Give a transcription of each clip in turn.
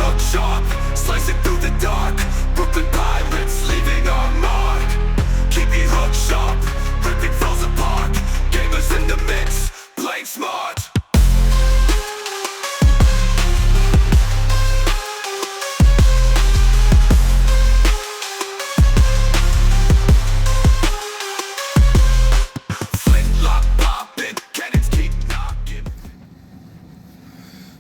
hook sharp, slicing through the dark. Brooklyn pirates leaving our mark. Keep me hook sharp, ripping foes apart. Gamers in the mix, playing smart.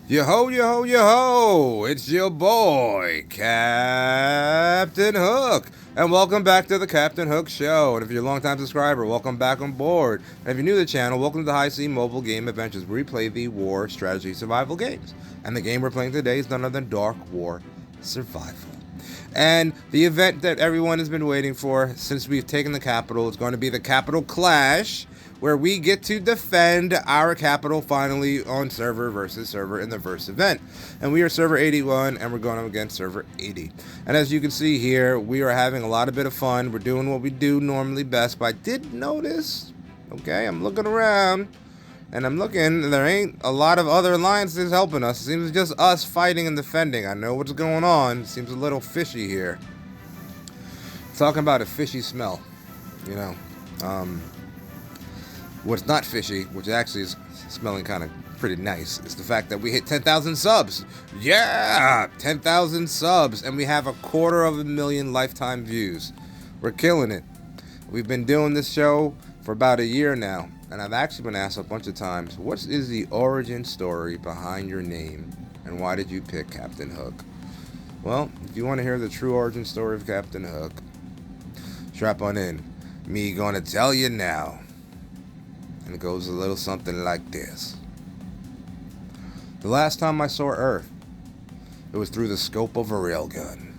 Yo-ho, yo-ho, yo-ho! It's your boy, Captain Hook! And welcome back to the Captain Hook Show. And if you're a long-time subscriber, welcome back on board. And if you're new to the channel, welcome to the High Sea Mobile Game Adventures, where we play the war strategy survival games. And the game we're playing today is none other than Dark War Survival. And the event that everyone has been waiting for since we've taken the capital is going to be the Capital Clash, where we get to defend our capital finally on server versus server in the first event. And we are server 81 and we're going up against server 80. And as you can see here, we are having a lot of bit of fun. We're doing what we do normally best, but I did notice, okay, I'm looking around and I'm looking, there ain't a lot of other alliances helping us. It seems just us fighting and defending. I know what's going on. It seems a little fishy here. Talking about a fishy smell, you know. What's not fishy, which actually is smelling kind of pretty nice, is the fact that we hit 10,000 subs. Yeah! 10,000 subs, and we have 250,000 lifetime views. We're killing it. We've been doing this show for about a year now, and I've actually been asked a bunch of times, what is the origin story behind your name, and why did you pick Captain Hook? Well, if you want to hear the true origin story of Captain Hook, strap on in. Me gonna tell you now. And it goes a little something like this. The last time I saw Earth, it was through the scope of a railgun.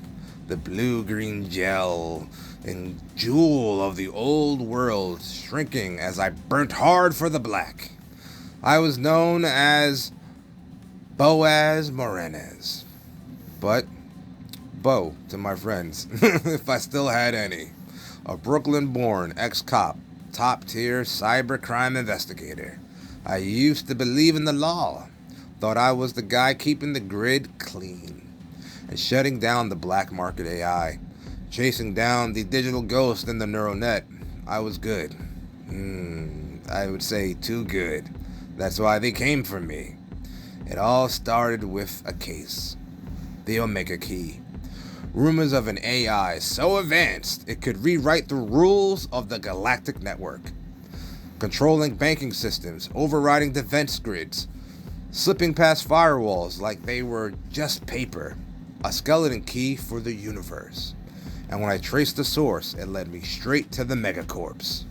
The blue-green gel and jewel of the old world shrinking as I burnt hard for the black. I was known as Boaz Morenez. But Bo to my friends, if I still had any. A Brooklyn-born ex-cop, top-tier cybercrime investigator. I used to believe in the law. Thought I was the guy keeping the grid clean and shutting down the black market AI, chasing down the digital ghost in the neural net. I was good. I would say too good. That's why they came for me. It all started with a case. The Omega Key. Rumors of an AI so advanced it could rewrite the rules of the Galactic network, controlling banking systems, overriding defense grids, slipping past firewalls like they were just paper, a skeleton key for the universe. And when I traced the source, it led me straight to the megacorps,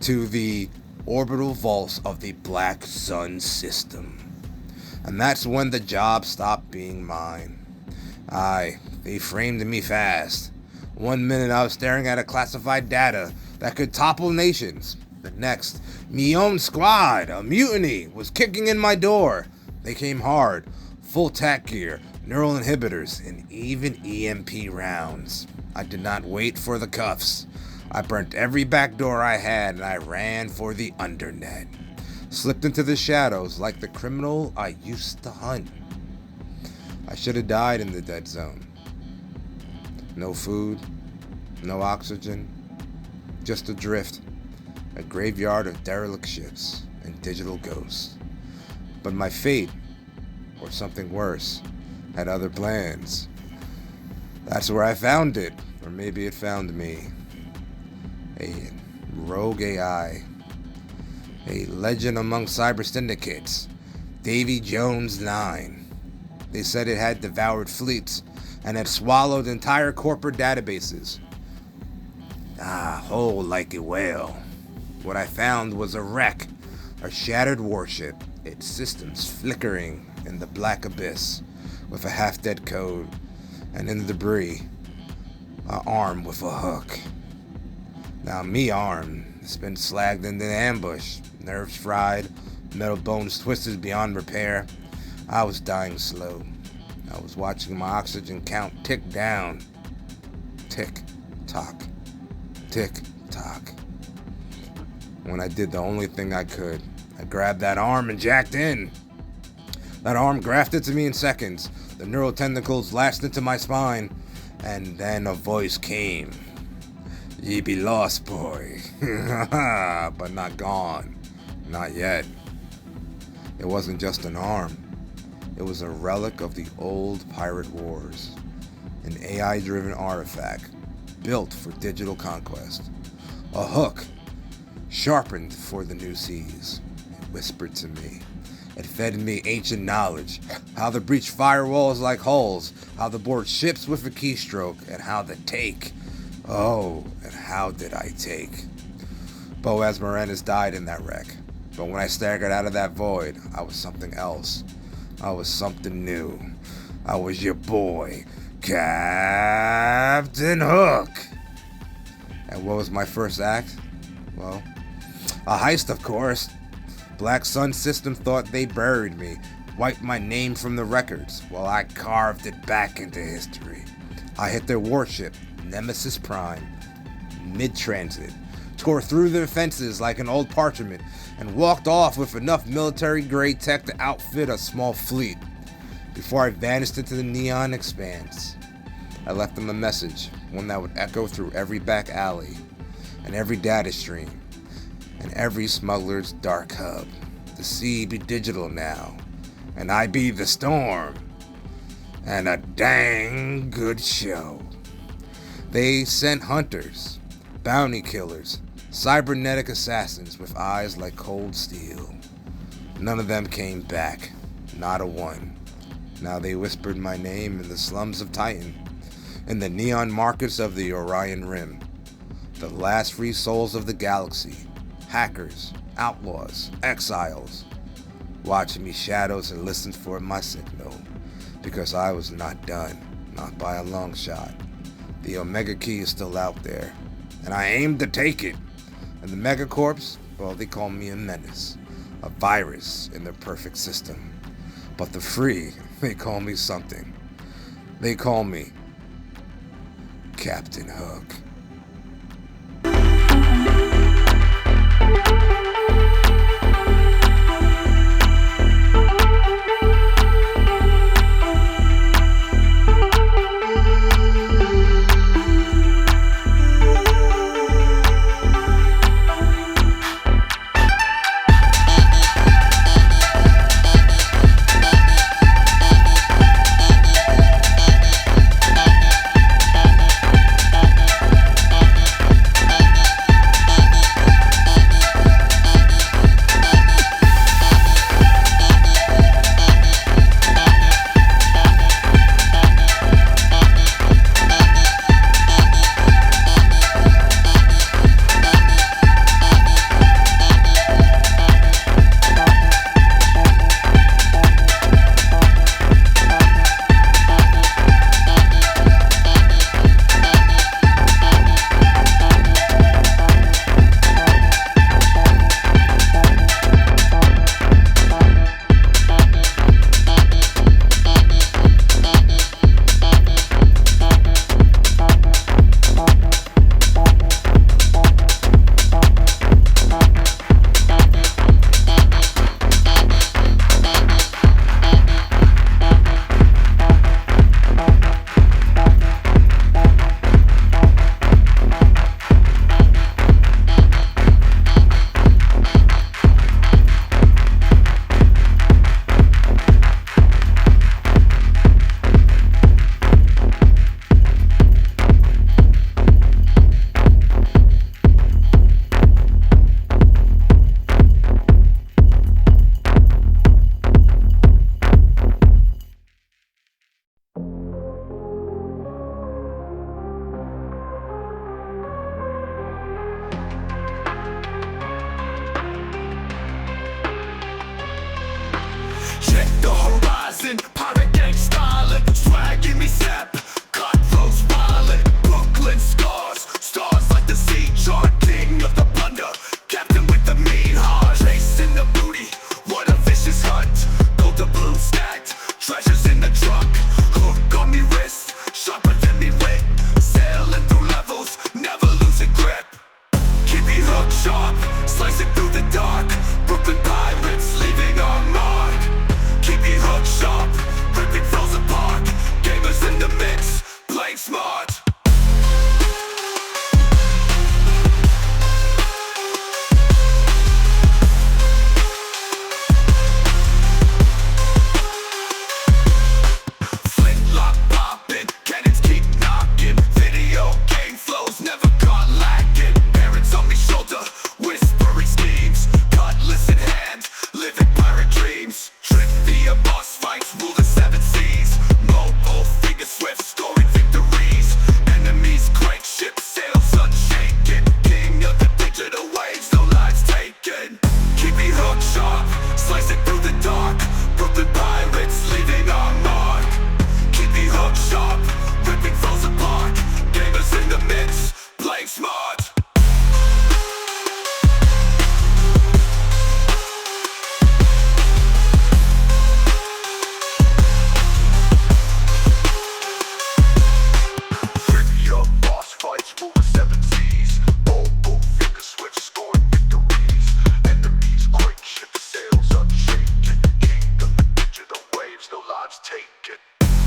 to the orbital vaults of the Black Sun system. And that's when the job stopped being mine. They framed me fast. 1 minute I was staring at a classified data that could topple nations. The next, me own squad, a mutiny, was kicking in my door. They came hard, full tac gear, neural inhibitors, and even EMP rounds. I did not wait for the cuffs. I burnt every back door I had and I ran for the undernet. Slipped into the shadows like the criminal I used to hunt. I should have died in the dead zone. No food, no oxygen, just adrift, a graveyard of derelict ships and digital ghosts. But my fate, or something worse, had other plans. That's where I found it, or maybe it found me. A rogue AI, a legend among cyber syndicates, Davy Jones 9. They said it had devoured fleets and had swallowed entire corporate databases. Whole like a whale. What I found was a wreck, a shattered warship, its systems flickering in the black abyss with a half-dead code, and in the debris, an arm with a hook. Now me arm has been slagged in an ambush, nerves fried, metal bones twisted beyond repair. I was dying slow. I was watching my oxygen count tick down. Tick, tock, tick, tock. When I did the only thing I could, I grabbed that arm and jacked in. That arm grafted to me in seconds. The neural tentacles lashed into my spine. And then a voice came. Ye be lost, boy. But not gone. Not yet. It wasn't just an arm. It was a relic of the old pirate wars. An AI-driven artifact built for digital conquest. A hook sharpened for the new seas. It whispered to me. It fed me ancient knowledge, how to breach firewalls like holes, how to board ships with a keystroke, and how to take. Oh, and how did I take? Boaz Morenis died in that wreck, but when I staggered out of that void, I was something else. I was something new. I was your boy, Captain Hook. And what was my first act? Well, a heist, of course. Black Sun System thought they buried me, wiped my name from the records, while I carved it back into history. I hit their warship, Nemesis Prime, mid-transit, tore through their fences like an old parchment, and walked off with enough military-grade tech to outfit a small fleet. Before I vanished into the neon expanse, I left them a message, one that would echo through every back alley, and every data stream, and every smuggler's dark hub. The sea be digital now, and I be the storm, and a dang good show. They sent hunters, bounty killers, cybernetic assassins with eyes like cold steel. None of them came back, not a one. Now they whispered my name in the slums of Titan, in the neon markets of the Orion Rim, the last free souls of the galaxy. Hackers, outlaws, exiles, watching me shadows and listened for my signal, because I was not done, not by a long shot. The Omega Key is still out there, and I aim to take it. And the Megacorps, well, they call me a menace, a virus in their perfect system. But the free, they call me something. They call me Captain Hook.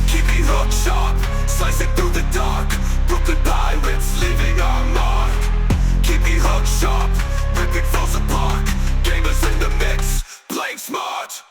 Keep me hooked sharp, slicing through the dark. Brooklyn pirates leaving our mark. Keep me hooked sharp, ripping foes apart. Gamers in the mix, playing smart.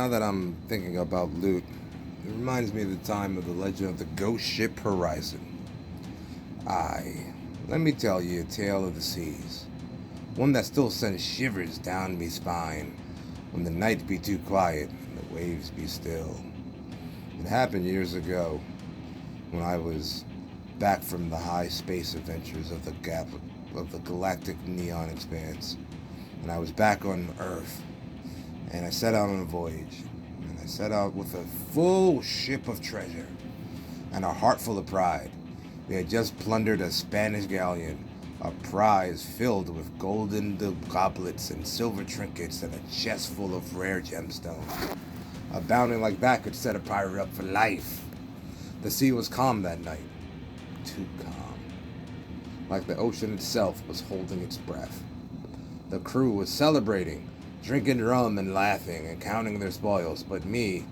Now that I'm thinking about loot, it reminds me of the time of the legend of the ghost ship Horizon. Aye, let me tell you a tale of the seas. One that still sends shivers down me spine when the night be too quiet and the waves be still. It happened years ago when I was back from the high space adventures of the Galactic neon expanse. And I was back on Earth. And I set out on a voyage. And I set out with a full ship of treasure and a heart full of pride. We had just plundered a Spanish galleon, a prize filled with golden goblets and silver trinkets and a chest full of rare gemstones. A bounty like that could set a pirate up for life. The sea was calm that night. Too calm. Like the ocean itself was holding its breath. The crew was celebrating, drinking rum and laughing and counting their spoils, but me,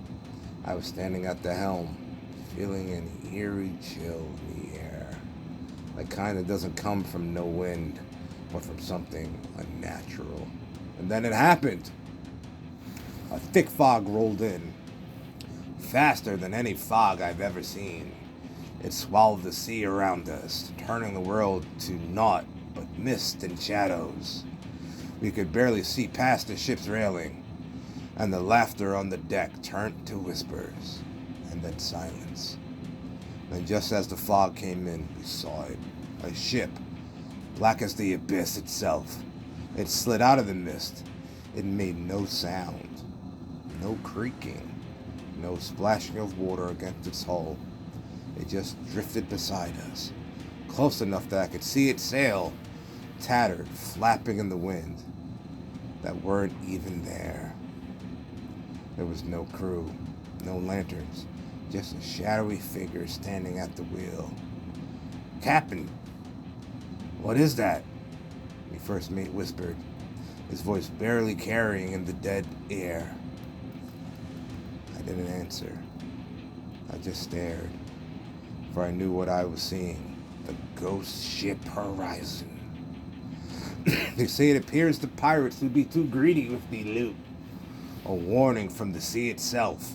I was standing at the helm, feeling an eerie chill in the air. That kind that doesn't come from no wind, but from something unnatural. And then it happened. A thick fog rolled in, faster than any fog I've ever seen. It swallowed the sea around us, turning the world to naught but mist and shadows. We could barely see past the ship's railing, and the laughter on the deck turned to whispers, and then silence. And just as the fog came in, we saw it. A ship, black as the abyss itself. It slid out of the mist. It made no sound, no creaking, no splashing of water against its hull. It just drifted beside us, close enough that I could see its sail, tattered, flapping in the wind, that weren't even there. There was no crew, no lanterns, just a shadowy figure standing at the wheel. "Captain, what is that?" the first mate whispered, his voice barely carrying in the dead air. I didn't answer. I just stared, for I knew what I was seeing. The ghost ship Horizon. They say it appears the pirates would be too greedy with the loot. A warning from the sea itself.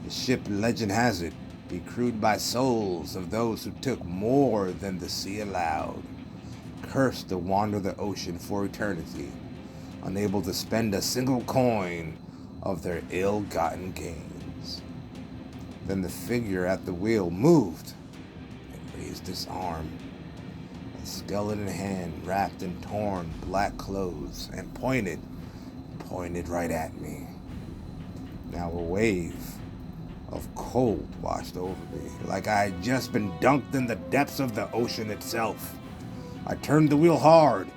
The ship, legend has it, be crewed by souls of those who took more than the sea allowed, cursed to wander the ocean for eternity, unable to spend a single coin of their ill-gotten gains. Then the figure at the wheel moved and raised his arm. A skeleton hand wrapped in torn black clothes and pointed right at me. Now a wave of cold washed over me, like I had just been dunked in the depths of the ocean itself. I turned the wheel hard,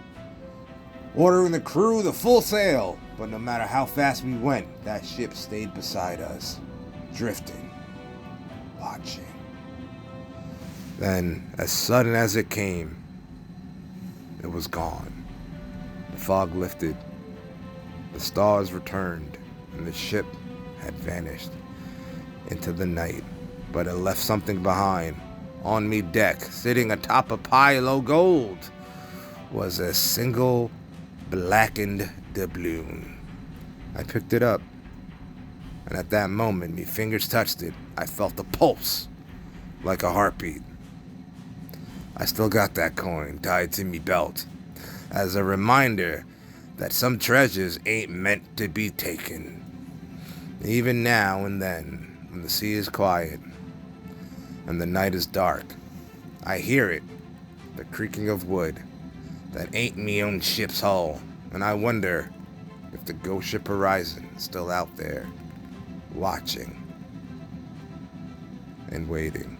ordering the crew to full sail, but no matter how fast we went, that ship stayed beside us, drifting, watching. Then, as sudden as it came, it was gone. The fog lifted, the stars returned, and the ship had vanished into the night, but it left something behind. On me deck, sitting atop a pile of gold, was a single blackened doubloon. I picked it up, and at that moment, my fingers touched it. I felt a pulse, like a heartbeat. I still got that coin tied to me belt, as a reminder that some treasures ain't meant to be taken. Even now and then, when the sea is quiet and the night is dark, I hear it, the creaking of wood that ain't me own ship's hull, and I wonder if the ghost ship Horizon is still out there, watching and waiting.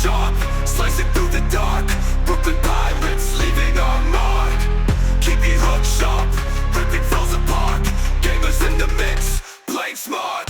sharp, slicing through the dark. Brooklyn pirates leaving our mark. Keep me hooked sharp, ripping foes apart. Gamers in the mix, playing smart.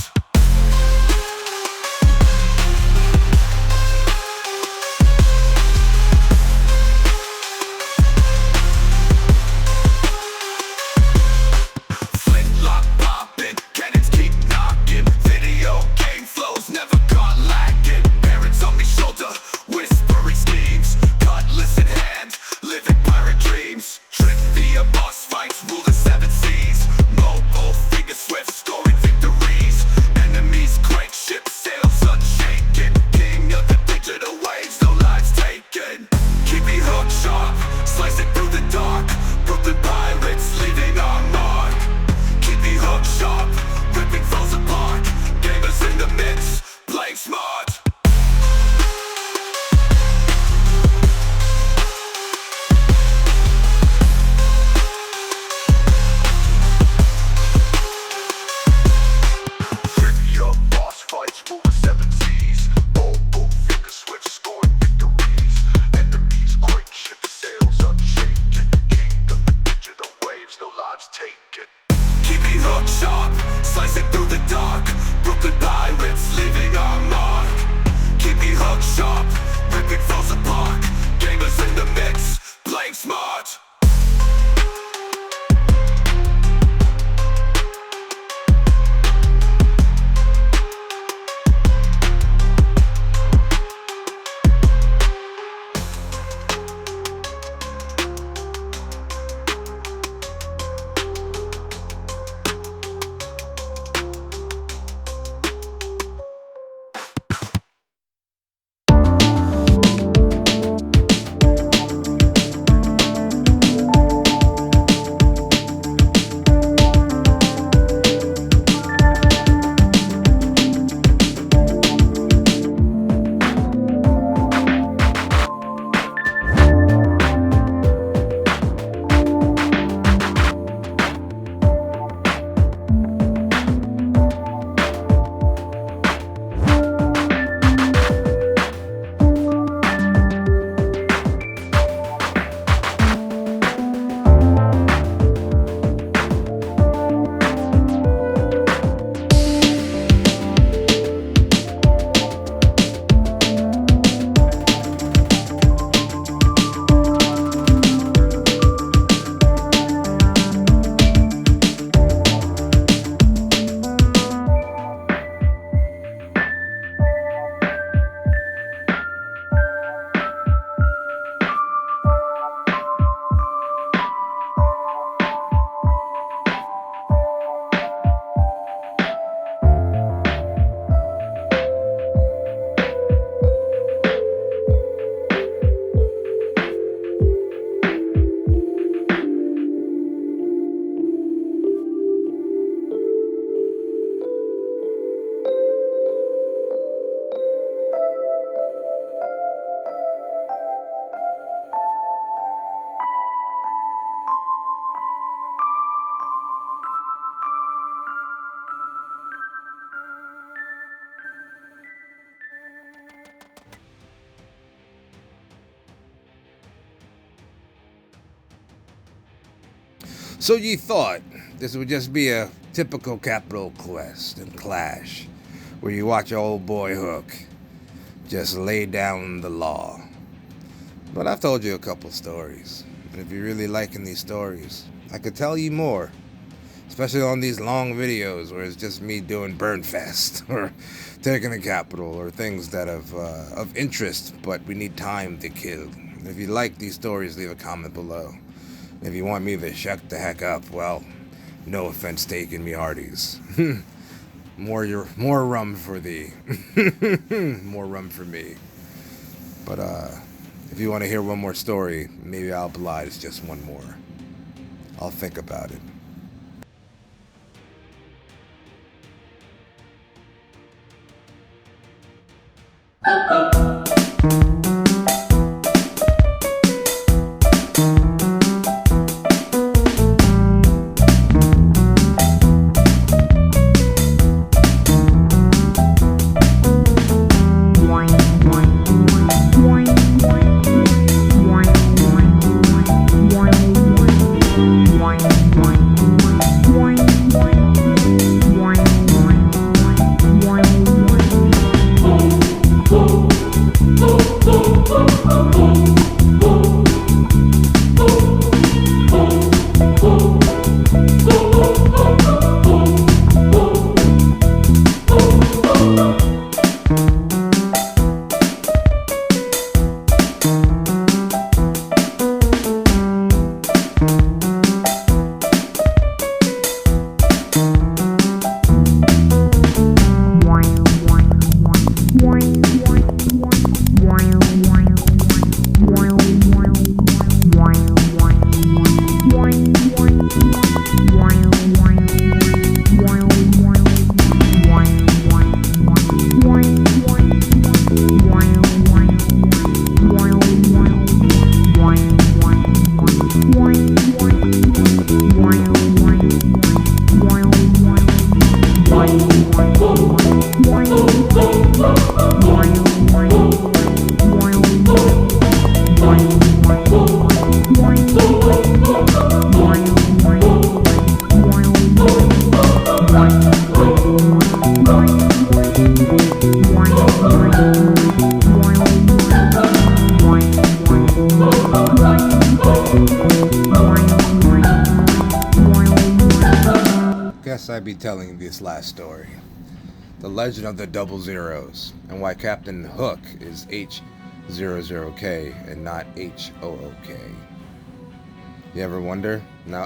Flintlock popping, cannons keep knocking. Video game flows never got lacking. Parents on me shoulder, whispering schemes. Cutlass in hand, living pirate dreams. Trivia boss fights, rule the 7 seas. Mobile finger swift, scoring victories. Enemies great ship sails unshaken. King of the digital waves, no lives taken. Keep me hooked sharp, slicing through the dark. Brooklyn pirates leaving our mark. Keep me hooked sharp, ripping foes apart. Gamers in the mix, playing smart. Trivia boss fights, rule the 7 seas. Mobile finger swift, scoring victories. Enemies great ship sails unshaken. King of the digital waves, no lives taken. Keep me hooked sharp, slicing through the dark. Brooklyn pirates leaving our mark. Keep me hooked sharp, ripping foes apart. Gamers in the mix, playing smart. So ye thought this would just be a typical capital quest and clash, where you watch old boy Hook just lay down the law. But I've told you a couple stories, and if you're really liking these stories, I could tell you more, especially on these long videos where it's just me doing Burnfest or taking the Capitol or things that of interest, but we need time to kill. If you like these stories, leave a comment below. If you want me to shut the heck up, well, no offense taken, me hearties. More rum for thee. More rum for me. But if you want to hear one more story, maybe I'll oblige just one more. I'll think about it. Guess I'd be telling this last story. The legend of the double zeros, and why Captain Hook is H00K and not H00K. You ever wonder? Now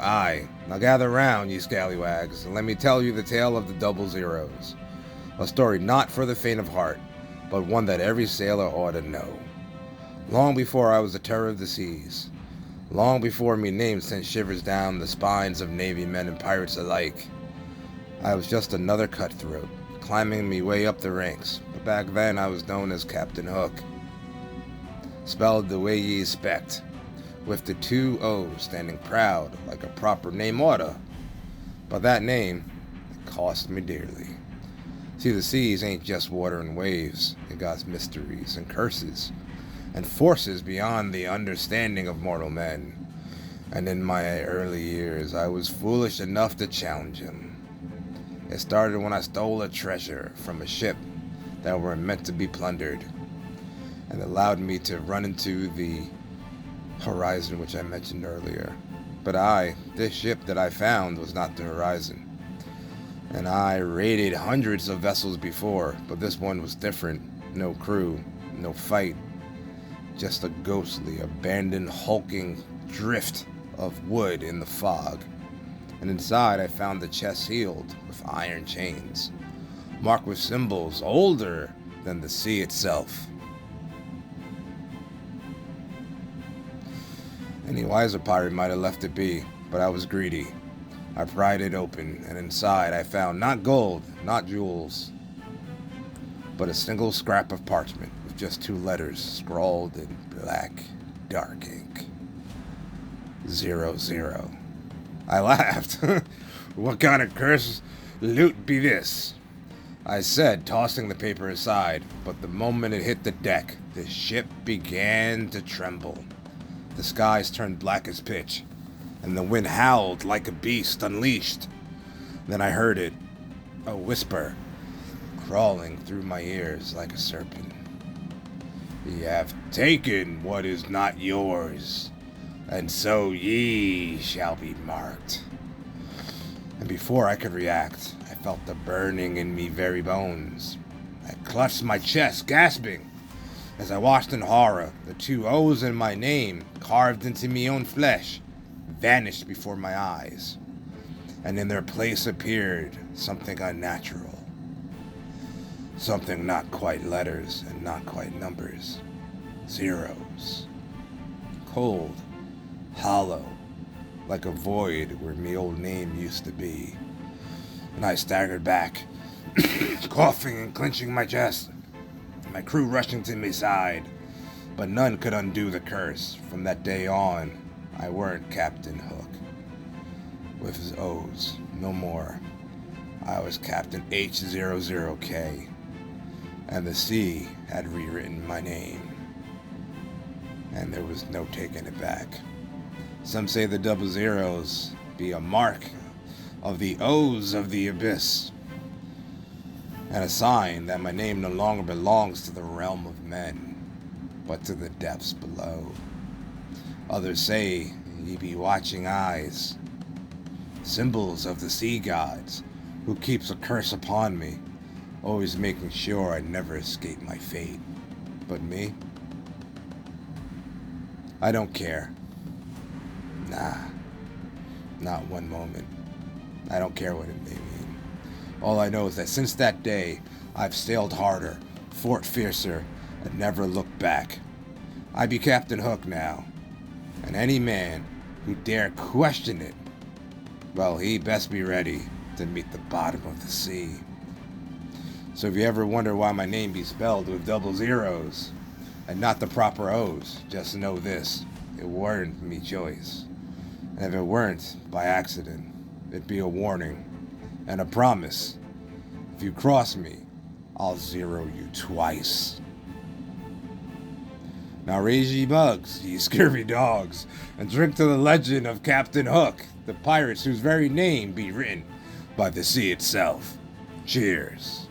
gather round, ye scallywags, and let me tell you the tale of the double zeros. A story not for the faint of heart, but one that every sailor ought to know. Long before I was the terror of the seas, long before me name sent shivers down the spines of Navy men and pirates alike, I was just another cutthroat, climbing me way up the ranks, but back then I was known as Captain Hook. Spelled the way ye expect, with the two O's standing proud like a proper name oughta. But that name, it cost me dearly. See, the seas ain't just water and waves, it got mysteries and curses, and forces beyond the understanding of mortal men. And in my early years, I was foolish enough to challenge him. It started when I stole a treasure from a ship that were meant to be plundered, and allowed me to run into the horizon which I mentioned earlier. But this ship that I found was not the horizon. And I raided hundreds of vessels before, but this one was different. No crew, no fight, just a ghostly, abandoned, hulking drift of wood in the fog. And inside I found the chest sealed with iron chains, marked with symbols older than the sea itself. Any wiser pirate might have left it be, but I was greedy. I pried it open, and inside I found not gold, not jewels, but a single scrap of parchment with just two letters scrawled in black, dark ink. 00. I laughed. What kind of cursed loot be this? I said, tossing the paper aside, but the moment it hit the deck, the ship began to tremble. The skies turned black as pitch, and the wind howled like a beast unleashed. Then I heard it, a whisper, crawling through my ears like a serpent. Ye have taken what is not yours, and so ye shall be marked. And before I could react, I felt the burning in me very bones. I clutched my chest, gasping, as I watched in horror the two O's in my name, carved into me own flesh, vanished before my eyes, and in their place appeared something unnatural. Something not quite letters and not quite numbers. Zeros. Cold. Hollow, like a void where me old name used to be. And I staggered back, coughing and clenching my chest, my crew rushing to my side. But none could undo the curse. From that day on, I weren't Captain Hook. With his O's, no more. I was Captain H00K, and the sea had rewritten my name. And there was no taking it back. Some say the double zeros be a mark of the O's of the abyss, and a sign that my name no longer belongs to the realm of men. but to the depths below. Others say ye be watching eyes, symbols of the sea gods, who keeps a curse upon me, always making sure I never escape my fate. But me? I don't care. Nah, not one moment. I don't care what it may mean. All I know is that since that day, I've sailed harder, fought fiercer, and never looked back. I be Captain Hook now, and any man who dare question it, well, he best be ready to meet the bottom of the sea. So if you ever wonder why my name be spelled with double zeros and not the proper O's, just know this: it weren't me choice. And if it weren't by accident, it'd be a warning and a promise. If you cross me, I'll zero you twice. Now raise ye mugs, ye scurvy dogs, and drink to the legend of Captain Hook, the pirates whose very name be written by the sea itself. Cheers.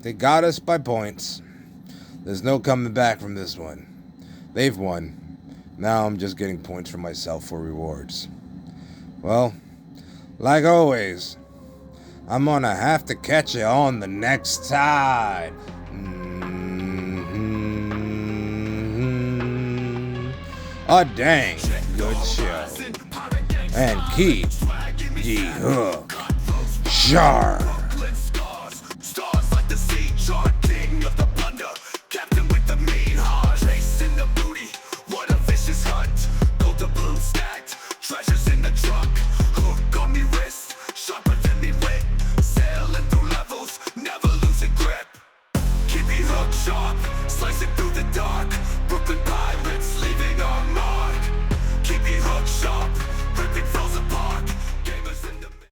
They got us by points. There's no coming back from this one. They've won. Now I'm just getting points for myself for rewards. Well, like always, I'm gonna have to catch you on the next tide. A dang good show. And keep ye hook sharp. Stars like the sea chart, king of the plunder, captain with the mean heart, chasing the booty, what a vicious hunt, gold to blue stacked, treasures in the trunk, hook on me wrist, sharper than me wit, sailing through levels, never losing grip, keep me hooked sharp, slicing through the dark, Brooklyn pirates leave